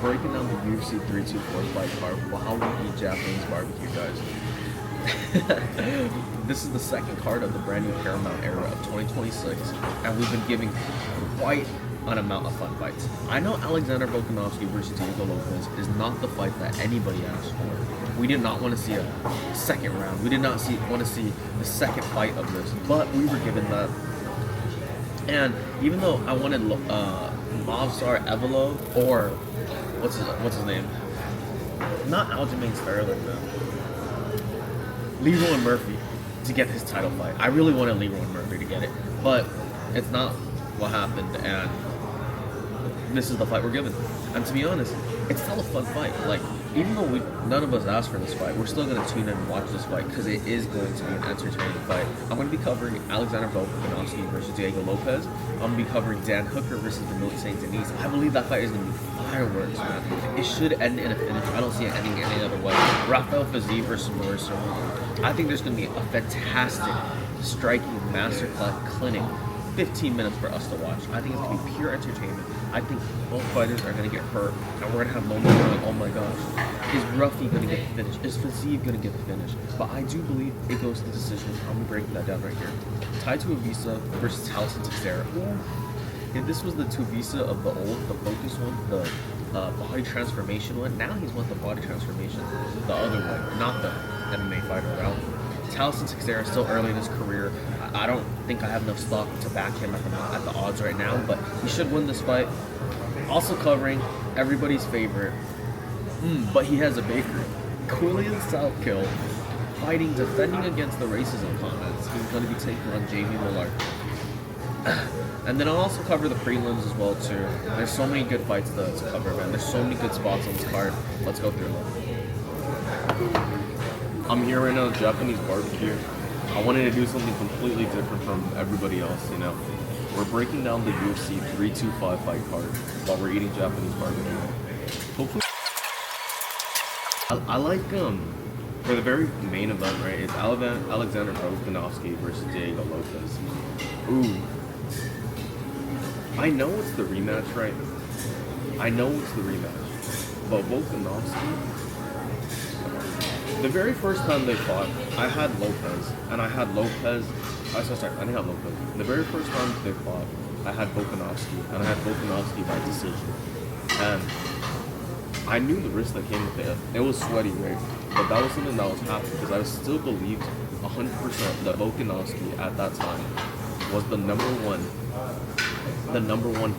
breaking down the UFC 324 fight card while we eat Japanese barbecue, guys. This is the second card of the brand new Paramount era of 2026, and we've been giving quite an amount of fun fights. I know Alexander Volkanovski versus Diego Lopez is not the fight that anybody asked for. We did not want to see a second round. We did not want to see the second fight of this, but we were given that. And even though I wanted Movsar Evelo or what's his name? Not Aljamain Sterling, man. Leroy Murphy to get his title fight. I really wanted Leroy Murphy to get it, but it's not what happened, and this is the fight we're given. And to be honest, it's still a fun fight. Like, even though none of us asked for this fight, we're still going to tune in and watch this fight because it is going to be an entertaining fight. I'm going to be covering Alexander Volkanovski versus Diego Lopez. I'm going to be covering Dan Hooker versus Demille St. Denis. I believe that fight is going to be fireworks, man. It should end in a finish. I don't see it ending any other way. Rafael Fiziev versus Marissa Hall. I think there's going to be a fantastic striking masterclass clinic. 15 minutes for us to watch. I think it's going to be pure entertainment. I think both fighters are going to get hurt, and we're going to have moments like, oh my gosh, is Ruffy going to get the finish? Is Fiziev going to get the finish? But I do believe it goes to decisions. I'm breaking that down right here. Tai Tuivasa versus Talison Teixeira. If this was the Tuivasa of the old, the focus one, the body transformation one, now he's won the body transformation the other way, not the MMA fighter route. Talison Teixeira is still early in his career. I don't think I have enough stock to back him at the odds right now, but he should win this fight. Also covering everybody's favorite, but he has a baker, Quillian Southkill, defending against the racism comments. He's going to be taking on Jamie Millard. And then I'll also cover the prelims as well too. There's so many good fights to cover, man. There's so many good spots on this card. Let's go through them. I'm here right now at Japanese barbecue. I wanted to do something completely different from everybody else, you know. We're breaking down the UFC 325 fight card while we're eating Japanese barbecue. Hopefully, I like for the very main event, right? It's Alexander Volkanovski versus Diego Lopez. Ooh, I know it's the rematch, right? I know it's the rematch, but Volkanovski. The very first time they fought, I had Lopez, and I had Lopez. I didn't have Lopez. The very first time they fought, I had Volkanovski, and I had Volkanovski by decision. And I knew the risk that came with it. It was sweaty, right? But that was something that was happening because I still believed 100% that Volkanovski at that time was the number one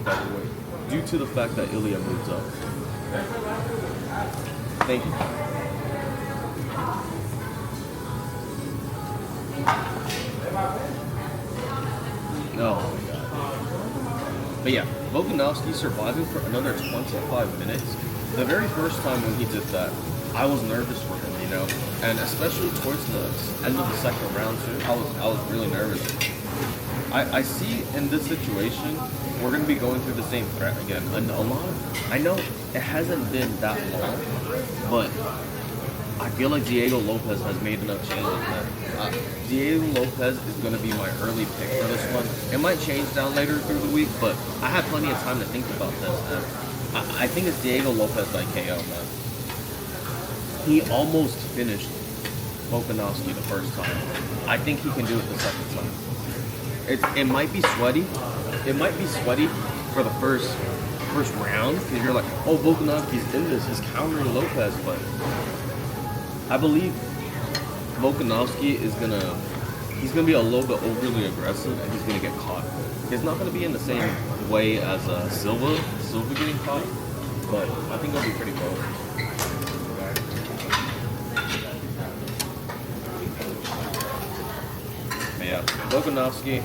featherweight, due to the fact that Ilya moved up. Thank you. Oh my god. But yeah, Volkanovski surviving for another 25 minutes. The very first time when he did that, I was nervous for him, you know? And especially towards the end of the second round too, I was really nervous. I see in this situation, we're going to be going through the same threat again. And I know it hasn't been that long, but I feel like Diego Lopez has made enough changes, man. Diego Lopez is going to be my early pick for this one. It might change down later through the week, but I had plenty of time to think about this, man. I think it's Diego Lopez by KO, man. He almost finished Volkanovski the first time. I think he can do it the second time. It might be sweaty. It might be sweaty for the first round, because you're like, oh, Volkanovski's in this. He's countering Lopez, but I believe Volkanovski is he's gonna be a little bit overly aggressive, and he's gonna get caught. He's not gonna be in the same way as Silva getting caught, but I think it'll be pretty close. But yeah, Volkanovski,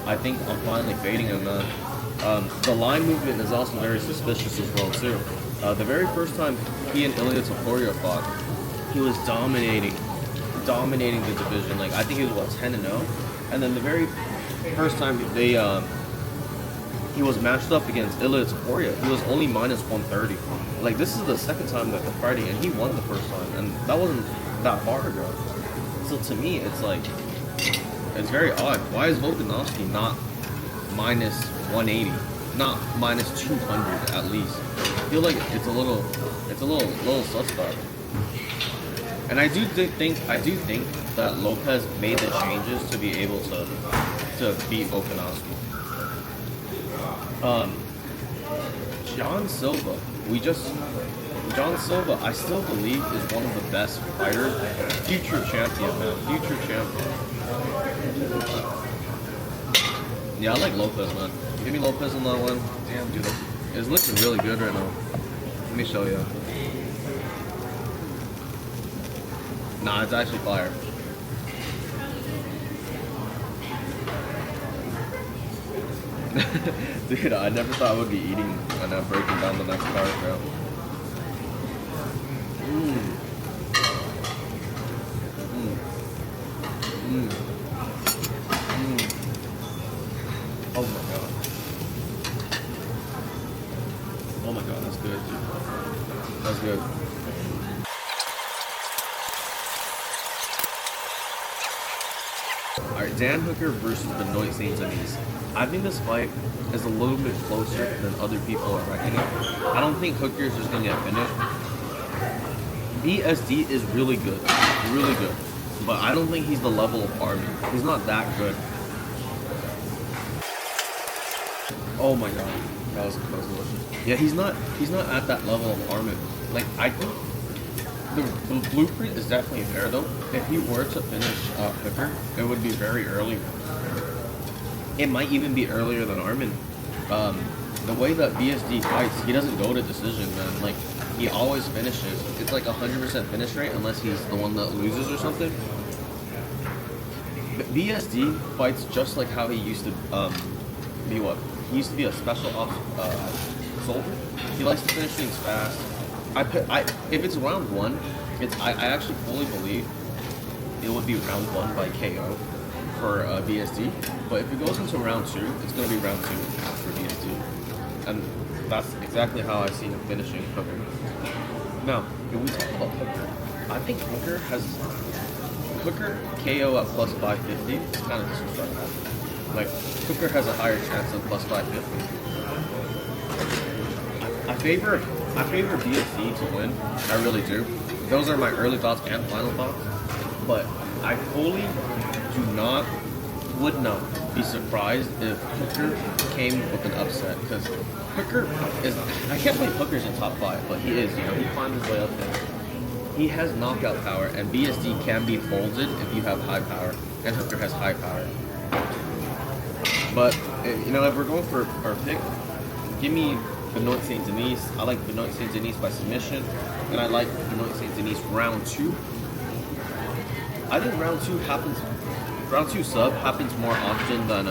I think I'm finally fading him now. The line movement is also very suspicious as well too. The very first time he and Ilia Topuria fought, he was dominating the division. Like, I think he was 10-0, and then the very first time he was matched up against Ilia Topuria, he was only minus 130. Like, this is the second time that they're fighting, and he won the first time, and that wasn't that far ago. So to me, it's like, it's very odd. Why is Volkanovski not minus 180, not minus 200 at least? feel like it's a little suspect. And I do think that Lopez made the changes to be able to beat Volkanovski. John Silva, John Silva, I still believe is one of the best fighters. Future champion, man. Future champion. Yeah, I like Lopez, man. Give me Lopez in that one. Damn, dude. It's looking really good right now. Let me show you. Nah, it's actually fire. Dude, I never thought I would be eating and I'm breaking down the next card, bro. Oh my god. Oh my god, that's good, dude. That's good. Alright, Dan Hooker versus Benoit Saint-Denis. I think this fight is a little bit closer than other people are reckoning. I don't think Hooker's just gonna get finished. BSD is really good. Really good. But I don't think he's the level of Armin. He's not that good. Oh my god. That was a close one. Yeah, he's not at that level of Armin. Like, I think the blueprint is definitely there though. If he were to finish Hooker, it would be very early. It might even be earlier than Armin. The way that BSD fights, he doesn't go to decision, man. Like, he always finishes. It's like 100% finish rate unless he's the one that loses or something. But BSD fights just like how he used to be what? He used to be a special ops soldier. He likes to finish things fast. If it's round one, I actually fully believe it would be round one by KO for BSD. But if it goes into round two, it's going to be round two for BSD. And that's exactly how I see him finishing Hooker. Now, if we talk about Hooker, I think Hooker KO at plus 550 is kind of disrespectful. Like, Hooker has a higher chance of plus 550. I favor BSD to win. I really do. Those are my early thoughts and final thoughts. But I fully would not be surprised if Hooker came with an upset, because Hooker is, I can't believe Hooker's in top 5, but he is, he climbed his way up there. He has knockout power, and BSD can be folded if you have high power, and Hooker has high power. But, if we're going for our pick, give me Benoit Saint-Denis. I like Benoit Saint-Denis by submission, and I like Benoit Saint-Denis round 2. I think round 2 sub happens more often than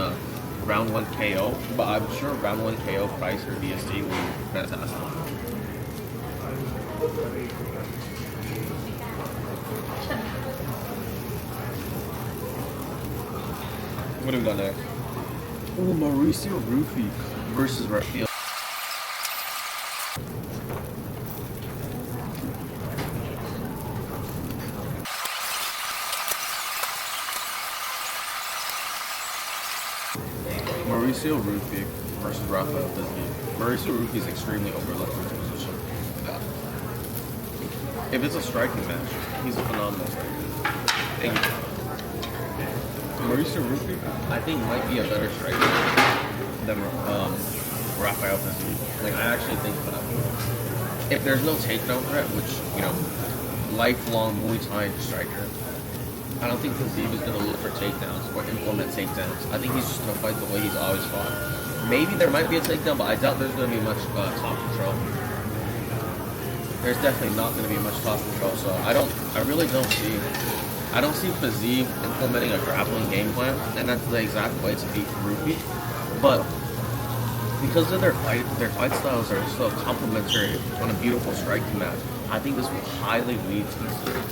round 1 KO, but I'm sure round 1 KO price for BSD will be fantastic. What have we got next? Oh, Mauricio Rufy versus Rafael. Mauricio Rufy versus Rafael Disney. Mauricio Rufy is extremely overlooked in his position. If it's a striking match, he's a phenomenal striker. And Mauricio Rufy, I think, might be a better striker than Rafael Disney. Like, I actually think that if there's no takedown threat, which, lifelong Muay Thai striker, I don't think Khabib is going to look for takedowns or implement takedowns. I think he's just going to fight the way he's always fought. Maybe there might be a takedown, but I doubt there's going to be much top control. There's definitely not going to be much top control, so I don't see Khabib implementing a grappling game plan, and that's the exact way to beat Rufy. But because of their fight styles are so complementary on a beautiful striking match, I think this will highly lead to decision.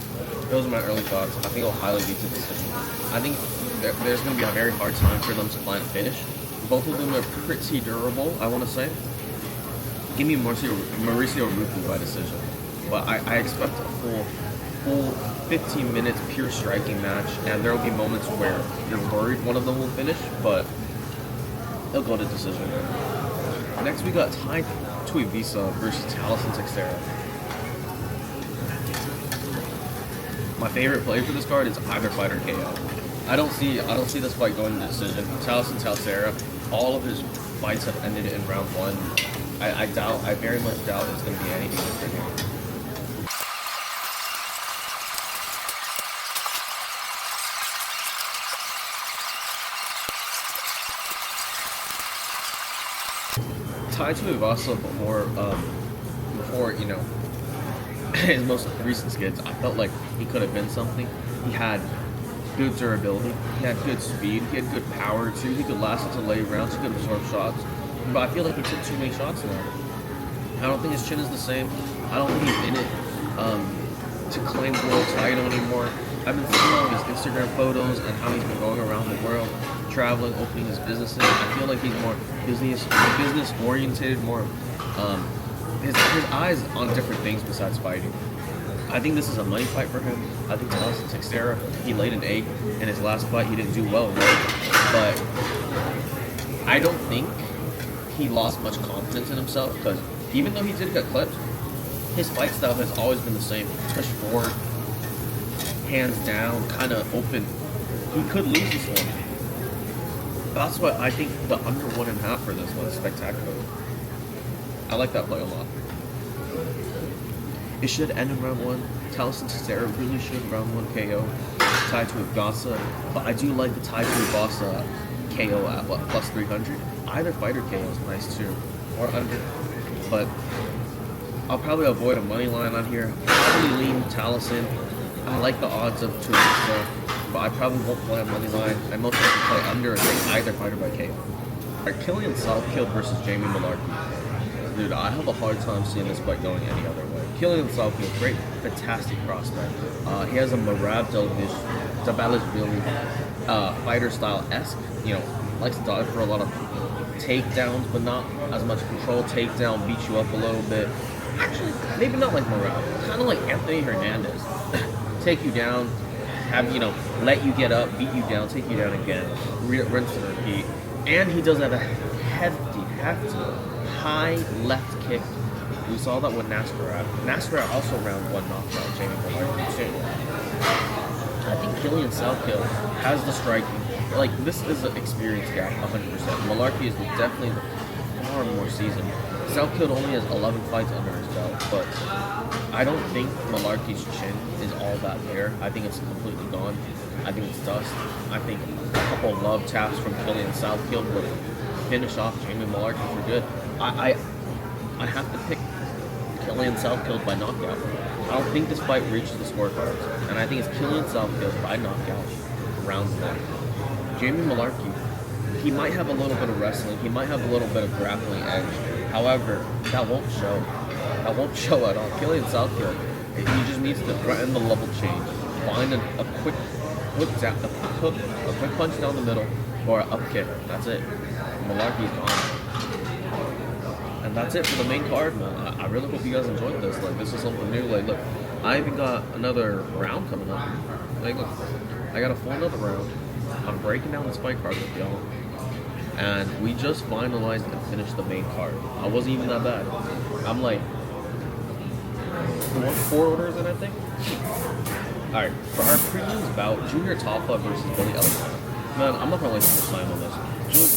Those are my early thoughts. I think it will highly lead to decision. I think there's going to be a very hard time for them to find a finish. Both of them are pretty durable, I want to say. Give me Mauricio Rufy by decision. But I expect a full 15 minutes pure striking match, and there will be moments where you're worried one of them will finish, but they'll go to decision. Next we got Tuivasa versus Taliesin Texera. My favorite play for this card is either fighter KO. I don't see this fight going to decision. Taliesin Texera, all of his fights have ended in round 1. I very much doubt it's going to be anything different here. Tai Tuivasa before you know his most recent skids, I felt like he could have been something. He had good durability, he had good speed, he had good power too. He could last into late rounds, he could absorb shots. But I feel like he took too many shots now. I don't think his chin is the same. I don't think he's in it to claim the world title anymore. I've been seeing all of his Instagram photos and how he's been going around the world, traveling, opening his businesses. I feel like he's more business oriented, more his eyes on different things besides fighting. I think this is a money fight for him. I think Taliesin Texera, he laid an egg in his last fight. He didn't do well, but I don't think he lost much confidence in himself, because even though he did get clipped, his fight style has always been the same. Push forward, hands down, kind of open. He could lose this one. That's why I think the under 1.5 for this one is spectacular. I like that play a lot. It should end in round 1. Taliesin Texera really should round 1 KO Tai Tuivasa, but I do like the Tai Tuivasa KO at what, plus 300. Either fighter KO is nice too, or under. But I'll probably avoid a money line on here. Probably lean Taliesin. I like the odds of Tuivasa, but I probably won't play a money line. I most likely play under and take either fighter by KO. Alright, Killian Southkill versus Jamie Mullarkey. Dude, I have a hard time seeing this fight going any other way. Killian Southkill, great, fantastic prospect. He has a Merab Dvalishvili fighter style-esque, likes to dive for a lot of takedowns, but not as much control. Takedown, beat you up a little bit. Actually, maybe not like Merab, kind of like Anthony Hernandez. Take you down, let you get up, beat you down, take you down again, rinse and repeat. And he does have a hefty, high left kick. We saw that with Nascarat. Nascarat also round 1 knocked out Jamie Mullarkey too. I think Killian Southkill has the striking. Like, this is an experience gap, 100%. Mullarkey is definitely far more seasoned. Southkill only has 11 fights under his belt, but I don't think Mullarkey's chin is all that there. I think it's completely gone. I think it's dust. I think a couple of love taps from Killian Southkill would finish off Jamie Mullarkey for good. I have to pick Killian Southkill by knockout. I don't think this fight reaches the scorecards, and I think it's Killian Southkill by knockout, round 1. Jamie Mullarkey, he might have a little bit of wrestling, he might have a little bit of grappling edge. However, that won't show. That won't show at all. Killian Southkill, he just needs to threaten the level change, find a quick punch down the middle, or an up kick. That's it. Mullarkey's gone. And that's it for the main card, man. I really hope you guys enjoyed this. Like, this is something new. Like, look, I even got another round coming up. Like, look, I got a full another round. I'm breaking down this fight card with y'all. And we just finalized and finished the main card. I wasn't even that bad. I'm like, 4 orders in, I think. Alright, for our prelims bout, Junior Tafa versus Billy Ellicott. Man, I'm not gonna waste too much time on this.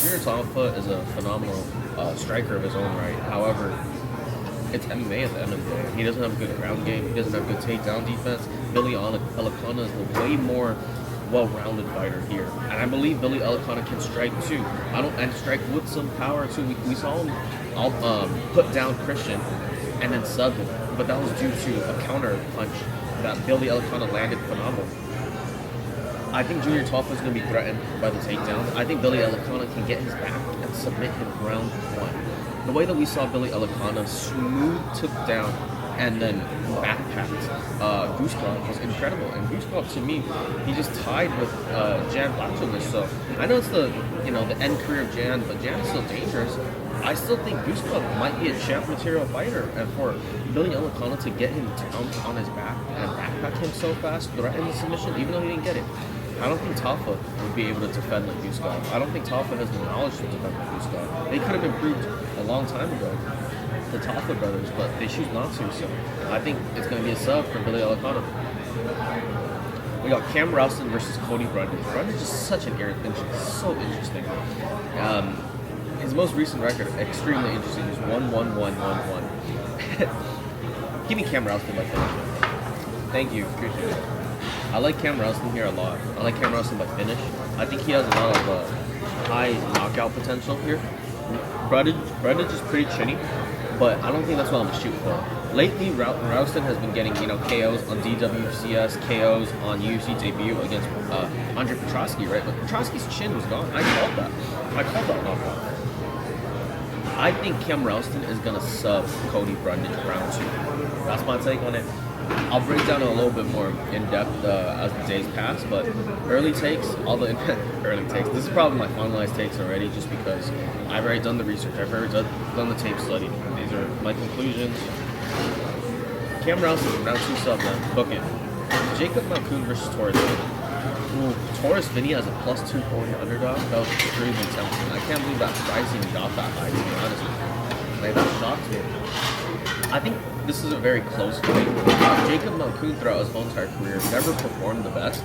Junior Tafa is a phenomenal striker of his own right. However, it's MMA at the end of the day. He doesn't have a good ground game. He doesn't have good takedown defense. Billy Ellicott is the way more well-rounded fighter here, and I believe Billy Ellicott can strike too. And strike with some power too. We saw him put down Christian and then sub him, but that was due to a counter punch that Billy Ellicott landed phenomenal. I think Junior Tafa is going to be threatened by the takedown. I think Billy Ellicott can get his back and submit him round 1. The way that we saw Billy Ellicott smooth took down and then backpacked Guskov was incredible. And Guskov, to me, he just tied with Jan Blachowicz. So I know it's the end career of Jan, but Jan is still dangerous. I still think Guskov might be a champ material fighter, and for Billy Ellicott to get him down on his back and backpack him so fast, threaten the submission, even though he didn't get it. I don't think Tafa would be able to defend like Guskov. I don't think Tafa has the knowledge to defend like Guskov. They could have improved a long time ago. the Tafa brothers, but they choose not to. So I think it's going to be a sub for Billy Alicano. We got Cam Ralston versus Cody Brundage. Brundage is such an so interesting. His most recent record, extremely interesting, is 1-1-1-1-1. Give me Cam Ralston by finish. Thank you, appreciate it. I like Cam Ralston here a lot. I like Cam Ralston by finish. I think he has a lot of high knockout potential here. Brundage is pretty chinny, but I don't think that's what I'm shooting for. Lately, Ralston has been getting KOs on DWCS, KOs on UFC debut against Andre Petrosky, right? But Petrosky's chin was gone. I called that knockout. I think Cam Ralston is gonna sub Cody Brundage round 2. That's my take on it. I'll break down it a little bit more in depth as the days pass, but early takes, early takes. This is probably my finalized takes already, just because I've already done the research. I've already done the tape study. These are my conclusions. Cam Ralston, round 2 sub, man. Book it. Jacob Malkoun versus Taurus Vinny. Ooh, Taurus Vinny as a plus 240 underdog. That was extremely tempting. I can't believe that price even got that high, to be honest with you. Like, that shocked me. I think this is a very close fight. Jacob Malkoun throughout his whole entire career never performed the best,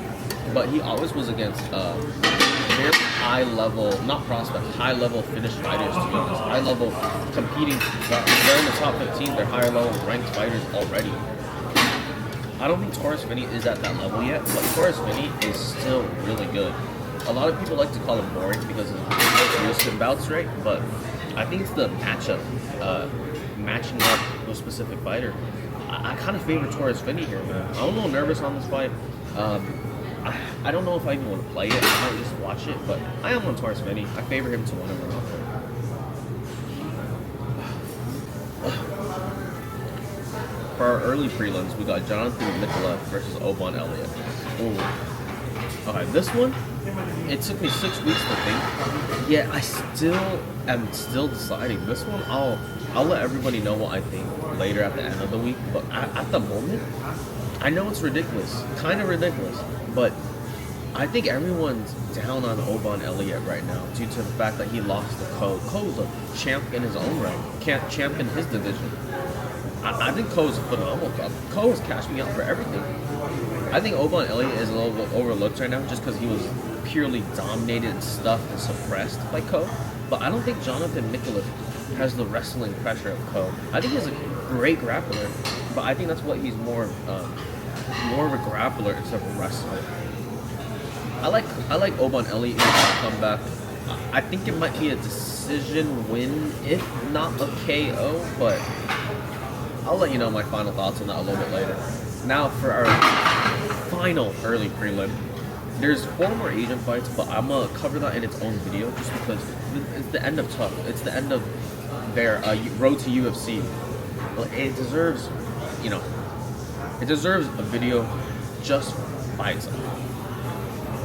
but he always was against very high level, not prospects, high level finished fighters, to be honest. High level competing, they're in the top 15, they're higher level ranked fighters already. I don't think Taurus Vinny is at that level yet, but Taurus Vinny is still really good. A lot of people like to call him boring because of his recent bouts, right? But I think it's the matchup, matching up with a specific fighter. I kind of favor Taurus Vinny here, man. I'm a little nervous on this fight. I don't know if I even want to play it. I might just watch it, but I am on Taurus Vinny. I favor him to win over round 3. For our early prelims, we got Jonathan Mikolev versus Oban Elliott. Ooh. Okay, this one, it took me 6 weeks to think. Yeah, I am still deciding. This one, I'll let everybody know what I think later at the end of the week. But at the moment, I know it's ridiculous, kind of ridiculous, but I think everyone's down on Oban Elliott right now due to the fact that he lost to Ko. Ko's a champ in his own right, champ in his division. I think Ko's a phenomenal club. Ko is cashing out for everything. I think Oban Elliott is a little bit overlooked right now just because he was purely dominated and stuffed and suppressed by Ko. But I don't think Jonathan Mikolev has the wrestling pressure of Ko. I think he's a great grappler, but I think that's what he's more of a grappler instead of a wrestler. I like Oban Elliott in his comeback. I think it might be a decision win, if not a KO, but I'll let you know my final thoughts on that a little bit later. Now for our final early prelim. There's 4 more Asian fights, but I'm going to cover that in its own video just because it's the end of TUF. It's the end of their road to UFC. It deserves, it deserves a video just by itself.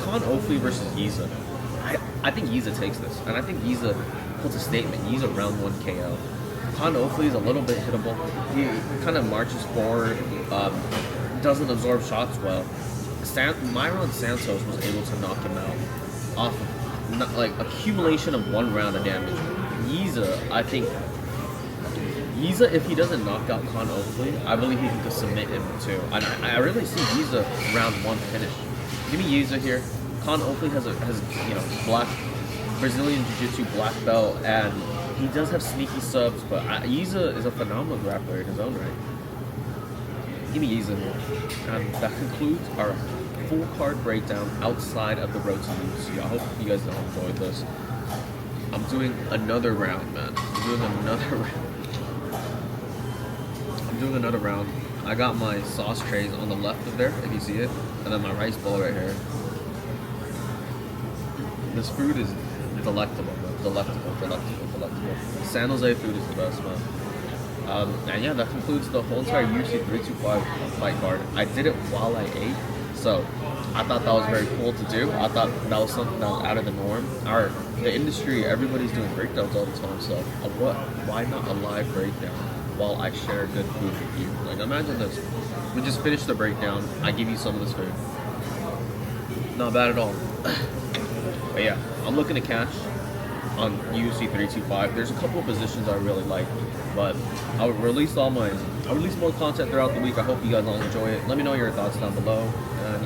Khan Ofli versus Yiza. I think Yiza takes this, and I think Yiza puts a statement. Yiza round 1 KO. Khan Ofli is a little bit hittable. He kind of marches forward, doesn't absorb shots well. Myron Santos was able to knock him out off of accumulation of 1 round of damage. Yiza, I think if he doesn't knock out Khan Ofli, I believe he can submit him too. And I really see Yiza round 1 finish. Give me Yiza here. Khan Ofli has black Brazilian Jiu-Jitsu black belt, and he does have sneaky subs, but Yiza is a phenomenal grappler in his own right. Give me Yiza here. And that concludes our full card breakdown outside of the road to UFC. I hope you guys all enjoyed this. I'm doing another round, man. I'm doing another round. I got my sauce trays on the left of there, if you see it, and then my rice bowl right here. This food is delectable, man. Delectable. San Jose food is the best, man. And yeah, that concludes the whole entire UFC 325 fight card. I did it while I ate, so I thought that was very cool to do. I thought that was something that was out of the norm. The industry, everybody's doing breakdowns all the time, so why not a live breakdown while I share good food with you? Like, imagine this. We just finished the breakdown, I give you some of this food. Not bad at all. But yeah, I'm looking to cash. on UFC 325. There's a couple of positions I really like, but I'll release more content throughout the week. I hope you guys all enjoy it. Let me know your thoughts down below, and